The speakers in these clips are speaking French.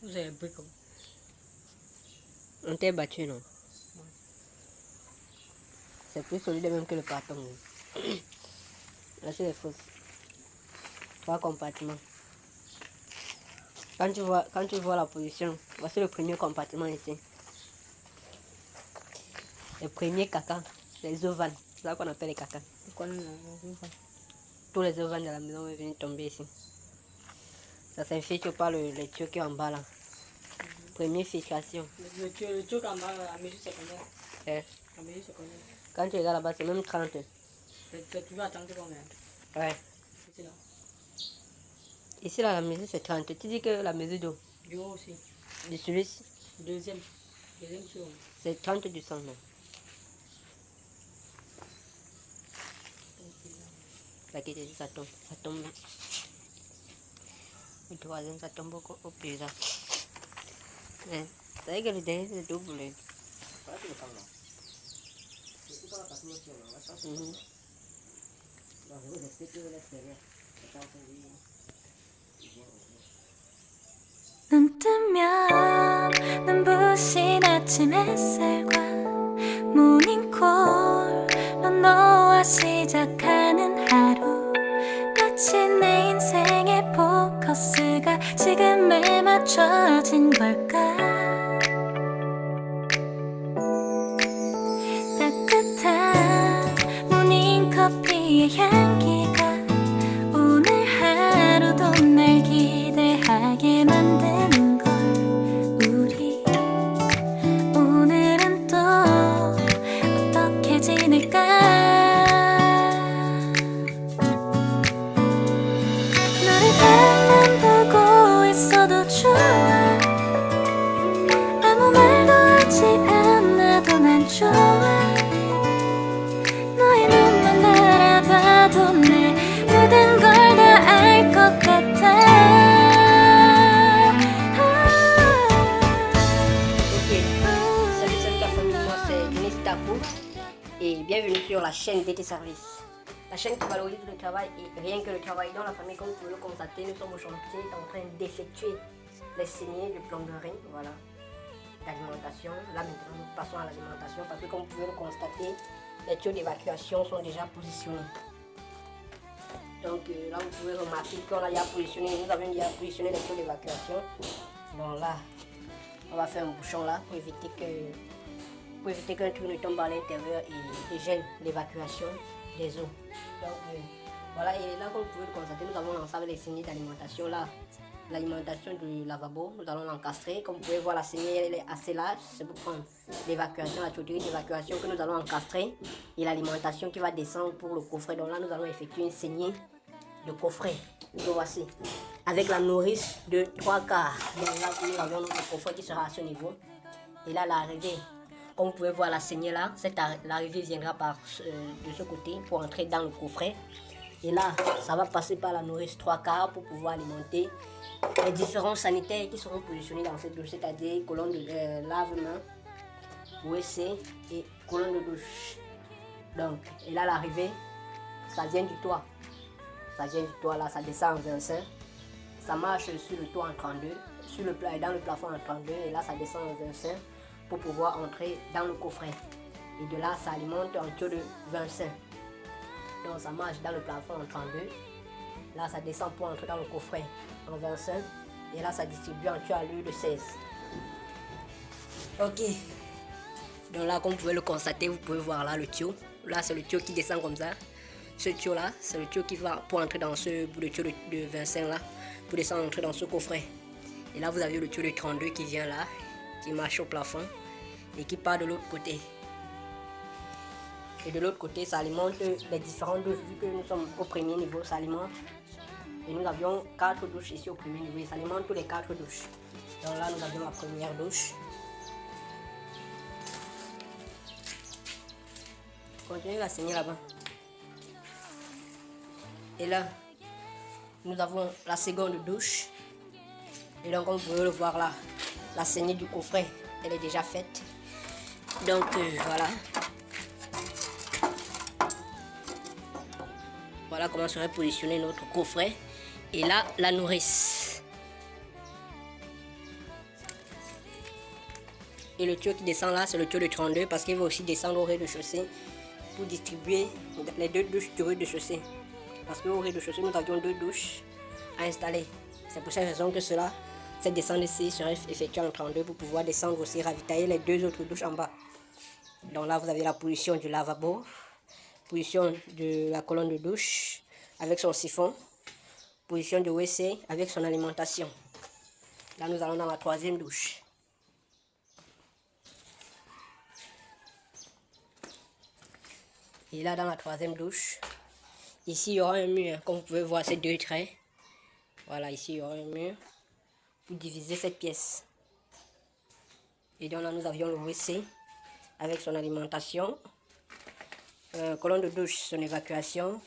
Vous avez pris comme. On t'a battu, non? C'est plus solide même que le carton. Là, c'est les fausses. 3 compartiments. Quand tu vois la position, voici le premier compartiment ici. Le premier caca, les ovales. C'est ça qu'on appelle les caca. Tous les ovales de la maison vont venir tomber ici. Ça s'infiltre par le tuyau qui est en bas là. Première filtration. Le tuyau en bas, la mesure c'est combien? La mesure c'est combien? Quand tu regardes là-bas, c'est même 30. Tu vas attendre combien? Ouais. Ici là. Ici là, la mesure c'est 30. Tu dis que la mesure d'eau? Du haut aussi. De celui-ci? Deuxième tuyau. C'est 30 du sang, non? Ça qui dit, ça tombe. Ça tombe. Le troisième, ça tombe au plus là. C'est vrai que le dernier, c'est double. 눈 뜨면 눈부신 아침 햇살과 모닝콜로 너와 시작하는 하루 마치 내 인생의 포커스가 지금에 맞춰진 걸까 따뜻한 모닝커피의 향기가 오늘 하루도 날 기대하게 만드는 걸 우리 오늘은 또 어떻게 지낼까 너를 가만 보고 있어도 좋아 아무 말도 하지 않아도 난 좋아 너의 눈만 바라봐도 내 모든 걸 다 알 것 같아 Salut, salut la famille, moi c'est Denis Tapou et bienvenue sur la chaîne DT Service. La chaîne qui valorise le travail et rien que le travail dans la famille. Comme vous pouvez le constater, nous sommes au chantier en train d'effectuer les saignées de plomberie, voilà, d'alimentation. Là maintenant nous passons à l'alimentation parce que comme vous pouvez le constater, les tuyaux d'évacuation sont déjà positionnés. Donc là vous pouvez remarquer qu'on a déjà positionné, nous avons déjà positionné les tuyaux d'évacuation. Donc là, on va faire un bouchon là pour éviter qu'un truc ne tombe à l'intérieur et gêne l'évacuation des eaux. Donc voilà, et là comme vous pouvez le constater, nous avons l'ensemble des saignées d'alimentation là. L'alimentation du lavabo, nous allons l'encastrer. Comme vous pouvez voir, la saignée elle est assez large, c'est pour prendre l'évacuation, la tuyauterie d'évacuation que nous allons encastrer et l'alimentation qui va descendre pour le coffret. Donc là nous allons effectuer une saignée de coffret. Donc voici, avec la nourrice de 3/4. Donc là nous avons notre coffret qui sera à ce niveau. Et là l'arrivée, comme vous pouvez voir la saignée là, l'arrivée viendra de ce côté pour entrer dans le coffret. Et là, ça va passer par la nourrice 3/4 pour pouvoir alimenter les différents sanitaires qui seront positionnés dans cette douche, c'est-à-dire colonne de lave-main, WC et colonne de douche. Donc, et là l'arrivée, ça vient du toit. Ça vient du toit là, ça descend en 25. Ça marche sur le toit en 32, dans le plafond en 32, et là ça descend en 25 pour pouvoir entrer dans le coffret. Et de là, ça alimente en tuyau de 25. Donc ça marche dans le plafond en 32. Là ça descend pour entrer dans le coffret en 25. Et là ça distribue en tuyau à l'huile de 16. Ok. Donc là comme vous pouvez le constater, vous pouvez voir là le tuyau. Là c'est le tuyau qui descend comme ça. Ce tuyau là, c'est le tuyau qui va pour entrer dans ce bout de tuyau de 25 là. Pour descendre entrer dans ce coffret. Et là vous avez le tuyau de 32 qui vient là. Qui marche au plafond. Et qui part de l'autre côté. Et de l'autre côté, ça alimente les différentes douches. Vu que nous sommes au premier niveau, ça alimente. Et nous avions 4 douches ici au premier niveau. Et ça alimente tous les 4 douches. Donc là, nous avions la première douche. Continuez la saignée là-bas. Et là, nous avons la seconde douche. Et donc, comme vous pouvez le voir là, la saignée du coffret, elle est déjà faite. Donc, voilà. Voilà comment serait positionné notre coffret. Et là, la nourrice. Et le tuyau qui descend là, c'est le tuyau de 32 parce qu'il va aussi descendre au rez-de-chaussée pour distribuer les 2 douches du rez-de-chaussée. Parce qu'au rez-de-chaussée, nous avions 2 douches à installer. C'est pour cette raison que cette descente ici serait effectuée en 32 pour pouvoir descendre aussi, ravitailler les 2 autres douches en bas. Donc là, vous avez la position du lavabo, position de la colonne de douche avec son siphon, position du WC avec son alimentation. Là, nous allons dans la 3e douche. Et là, dans la 3e douche, ici, il y aura un mur. Comme vous pouvez voir, ces 2 traits. Voilà, ici, il y aura un mur pour diviser cette pièce. Et donc là, nous avions le WC avec son alimentation, colonne de douche, son évacuation,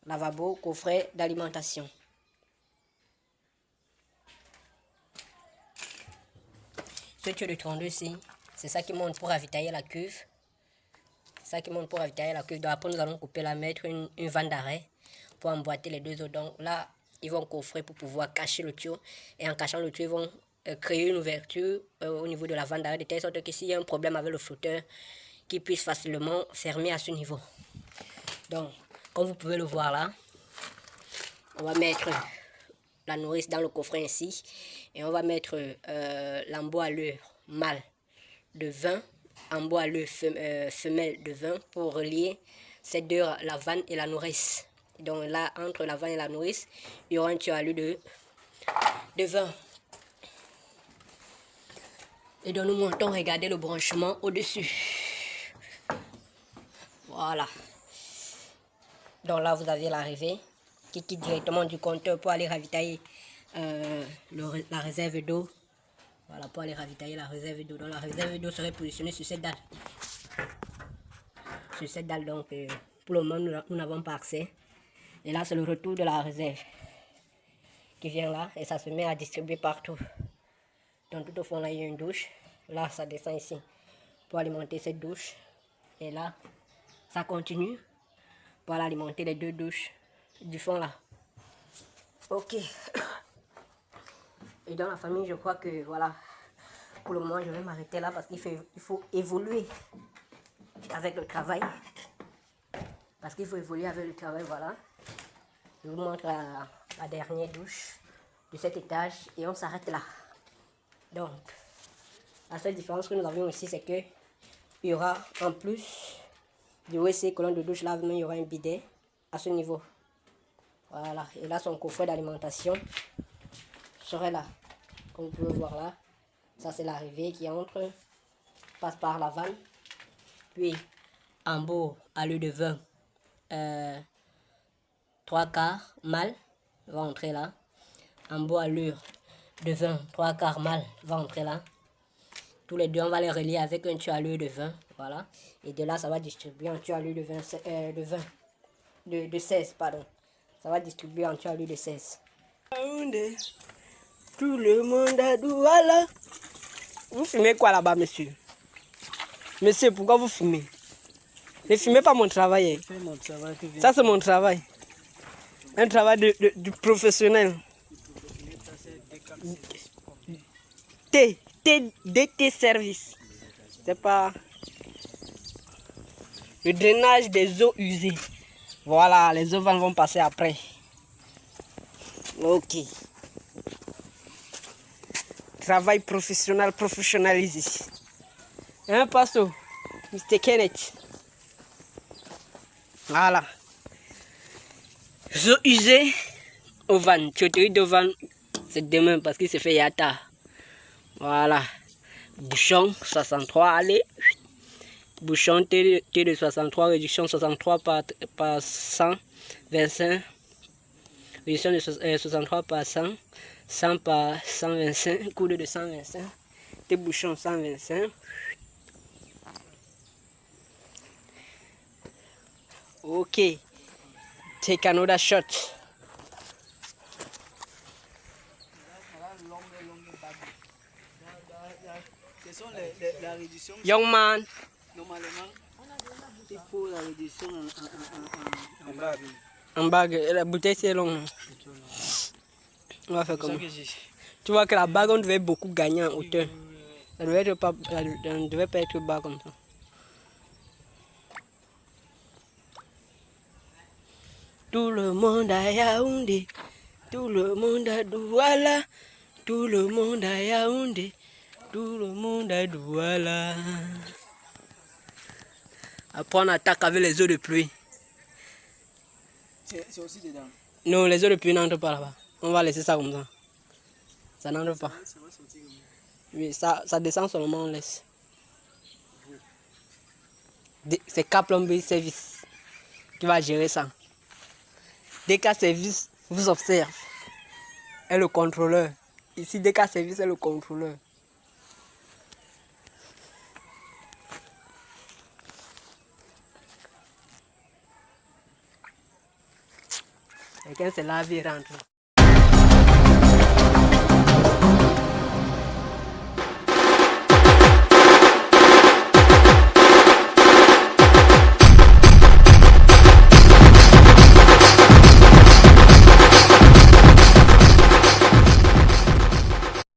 lavabo, coffret d'alimentation. Ce tuyau de 32 ici, c'est ça qui monte pour ravitailler la cuve. Ça qui monte pour ravitailler la cuve. Donc après nous allons couper la, mettre une vanne d'arrêt pour emboîter les 2 eaux. Donc là, ils vont coffrer pour pouvoir cacher le tuyau. Et en cachant le tuyau, ils vont créer une ouverture au niveau de la vanne d'arrêt de telle sorte que s'il y a un problème avec le flotteur, qu'il puisse facilement fermer à ce niveau. Donc, comme vous pouvez le voir là, on va mettre la nourrice dans le coffret ainsi. Et on va mettre l'emboîleur mâle de 20. En bois le femelle de 20 pour relier ces 2, la vanne et la nourrice. Donc là, entre la vanne et la nourrice, il y aura un tuyau à lui de 20. Et donc nous montons, regardez le branchement au-dessus. Voilà. Donc là, vous avez l'arrivée qui quitte directement du compteur pour aller ravitailler la réserve d'eau. Voilà, pour aller ravitailler la réserve d'eau. Donc la réserve d'eau serait positionnée sur cette dalle. Sur cette dalle, donc pour le moment, nous n'avons pas accès. Et là, c'est le retour de la réserve qui vient là et ça se met à distribuer partout. Donc tout au fond, là, il y a une douche. Là, ça descend ici pour alimenter cette douche. Et là, ça continue pour aller alimenter les 2 douches du fond là. Ok. Et dans la famille, je crois que voilà, pour le moment, je vais m'arrêter là parce qu'il faut évoluer avec le travail. Parce qu'il faut évoluer avec le travail, voilà. Je vous montre la dernière douche de cet étage et on s'arrête là. Donc, la seule différence que nous avions ici, c'est que il y aura en plus du WC, colonne de douche, lavement, il y aura un bidet à ce niveau. Voilà, et là, son coffret d'alimentation serait là. Comme vous pouvez voir là, ça c'est l'arrivée qui entre, passe par la vanne, puis en bas à lieu de 20, 3/4 mâle va entrer là, en bas à l'heure de 20, 3/4 mâle va entrer là. Tous les 2 on va les relier avec un tuyau à l'heure de 20, voilà, et de là ça va distribuer un tuyau à l'heure de 16, pardon, ça va distribuer un tuyau à l'heure de 16. Tout le monde a douala. Vous fumez quoi là-bas, monsieur? Monsieur, pourquoi vous fumez? Ne fumez pas mon travail. Hein. Ça, c'est mon travail. Un travail du professionnel. DT service. C'est pas le drainage des eaux usées. Voilà, les eaux vont passer après. Ok. Travail professionnel, professionnalisé ici. Hein, Passo? Mr. Kenneth. Voilà. Eaux usées au van. Tuyauterie de van, c'est demain parce qu'il se fait yata. Voilà. Bouchon 63, allez. Bouchon T de 63, réduction 63 par 125. Réduction de 63 par 100. 100 par 125, coude de 125, des bouchons 125. Ok, take another shot. La réduction. Young man. Normalement, il faut la réduction en bague. En bague, la bouteille c'est long. On va faire comment? Tu vois que la bague, on devait beaucoup gagner en hauteur. Ça ne devait pas être bas comme ça. Tout le monde à Yaoundé, tout le monde à Douala, tout le monde à Yaoundé, tout le monde à Douala. Après on attaque avec les eaux de pluie. C'est aussi dedans. Non, les eaux de pluie n'entrent pas là-bas. On va laisser ça comme ça. Ça n'entre pas. Ça va sortir comme ça. Oui, ça descend seulement, on laisse. C'est Cap Plomberie Service qui va gérer ça. DK Service vous observe. Et le contrôleur. Ici, DK Service est le contrôleur. Quelqu'un s'est lavé et rentre.